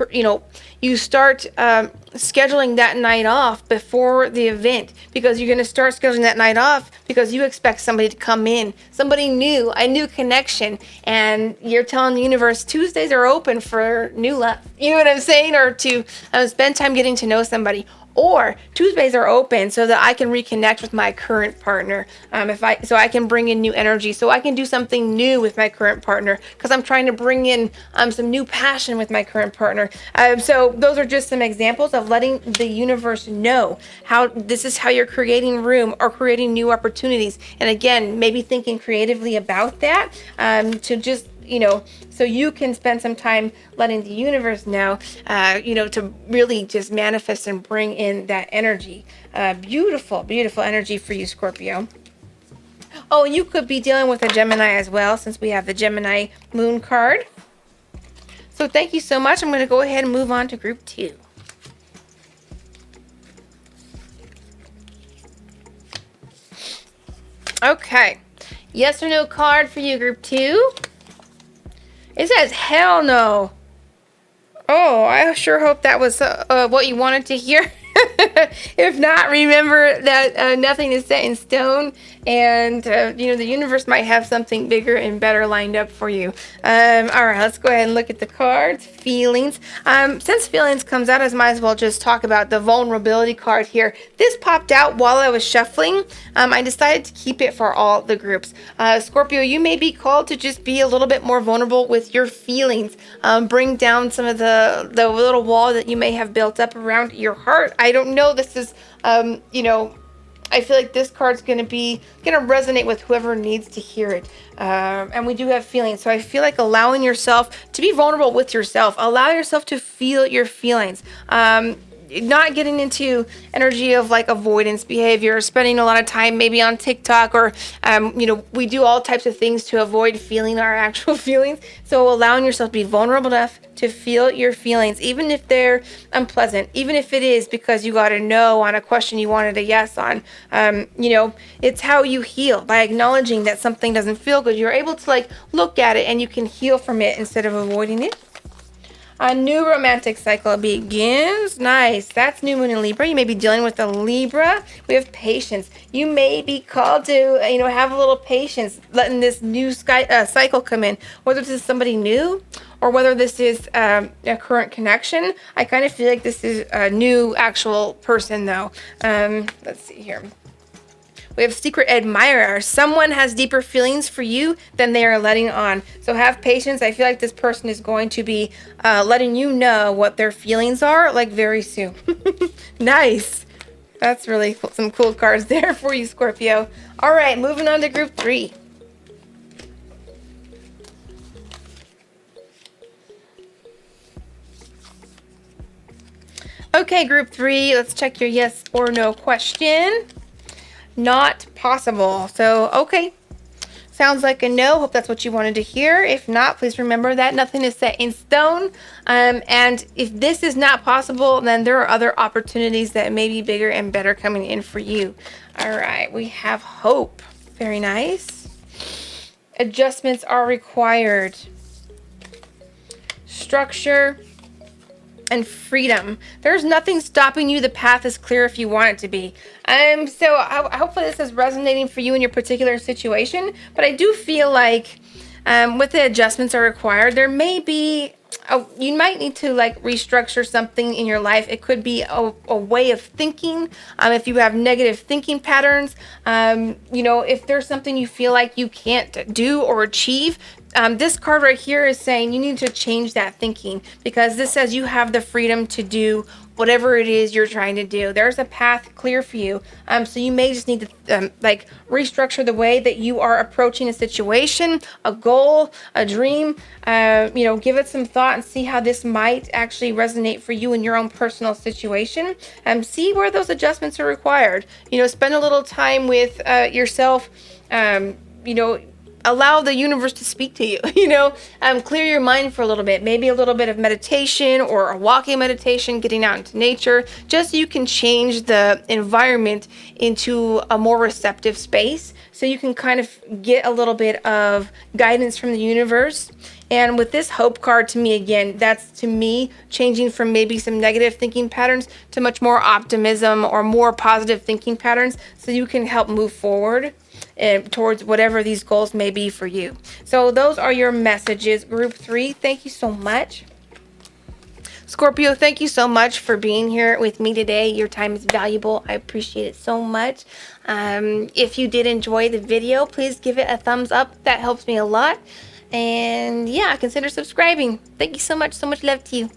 scheduling that night off before the event, because you're going to start scheduling that night off because you expect somebody to come in, somebody new, a new connection, and you're telling the universe Tuesdays are open for new love. You know what I'm saying? Or to spend time getting to know somebody. Or Tuesdays are open so that I can reconnect with my current partner. So I can bring in new energy, so I can do something new with my current partner, because I'm trying to bring in some new passion with my current partner. So those are just some examples of letting the universe know how this is how you're creating room or creating new opportunities. And again, maybe thinking creatively about that, to just so you can spend some time letting the universe know, to really just manifest and bring in that energy. Beautiful, beautiful energy for you, Scorpio. Oh, and you could be dealing with a Gemini as well, since we have the Gemini moon card. So thank you so much. I'm going to go ahead and move on to group 2. Okay. Yes or no card for you, group 2. It says hell no. Oh, I sure hope that was what you wanted to hear. If not, remember that nothing is set in stone, and the universe might have something bigger and better lined up for you. All right, let's go ahead and look at the cards. Feelings. Since feelings comes out, I might as well just talk about the vulnerability card here. This popped out while I was shuffling. I decided to keep it for all the groups. Scorpio, you may be called to just be a little bit more vulnerable with your feelings. Bring down some of the little wall that you may have built up around your heart. I don't know. This is, I feel like this card's going to resonate with whoever needs to hear it. And we do have feelings. So I feel like allowing yourself to be vulnerable with yourself. Allow yourself to feel your feelings. Not getting into energy of like avoidance behavior, spending a lot of time maybe on TikTok, or we do all types of things to avoid feeling our actual feelings. So allowing yourself to be vulnerable enough to feel your feelings, even if they're unpleasant, even if it is because you got a no on a question you wanted a yes on. It's how you heal, by acknowledging that something doesn't feel good. You're able to like look at it and you can heal from it instead of avoiding it. A new romantic cycle begins. Nice. That's new moon in Libra. You may be dealing with a Libra. We have patience. You may be called to, have a little patience, letting this new cycle come in. Whether this is somebody new or whether this is a current connection, I kind of feel like this is a new actual person, though. Let's see here. We have secret admirer. Someone has deeper feelings for you than they are letting on. So have patience. I feel like this person is going to be letting you know what their feelings are like very soon. Nice. That's really cool. Some cool cards there for you, Scorpio. All right, moving on to group 3. Okay, group 3. Let's check your yes or no question. Not possible. So, okay. Sounds like a no. Hope that's what you wanted to hear. If not, please remember that nothing is set in stone. And if this is not possible, then there are other opportunities that may be bigger and better coming in for you. All right, we have hope. Very nice. Adjustments are required. Structure and freedom. There's nothing stopping you. The path is clear if you want it to be. So hopefully this is resonating for you in your particular situation. But I do feel like with the adjustments are required, there may be you might need to like restructure something in your life. It could be a way of thinking. If you have negative thinking patterns, if there's something you feel like you can't do or achieve, this card right here is saying you need to change that thinking, because this says you have the freedom to do whatever it is you're trying to do. There's a path clear for you. So you may just need to restructure the way that you are approaching a situation, a goal, a dream. Give it some thought and see how this might actually resonate for you in your own personal situation. See where those adjustments are required. Spend a little time with yourself. Allow the universe to speak to you, clear your mind for a little bit, maybe a little bit of meditation or a walking meditation, getting out into nature, just so you can change the environment into a more receptive space, so you can kind of get a little bit of guidance from the universe. And with this hope card, to me, again, that's to me changing from maybe some negative thinking patterns to much more optimism or more positive thinking patterns, so you can help move forward towards whatever these goals may be for you. So those are your messages, group 3. Thank you so much. Scorpio, thank you so much for being here with me today. Your time is valuable. I appreciate it so much. If you did enjoy the video, please give it a thumbs up. That helps me a lot. And yeah, consider subscribing. Thank you so much. So much love to you.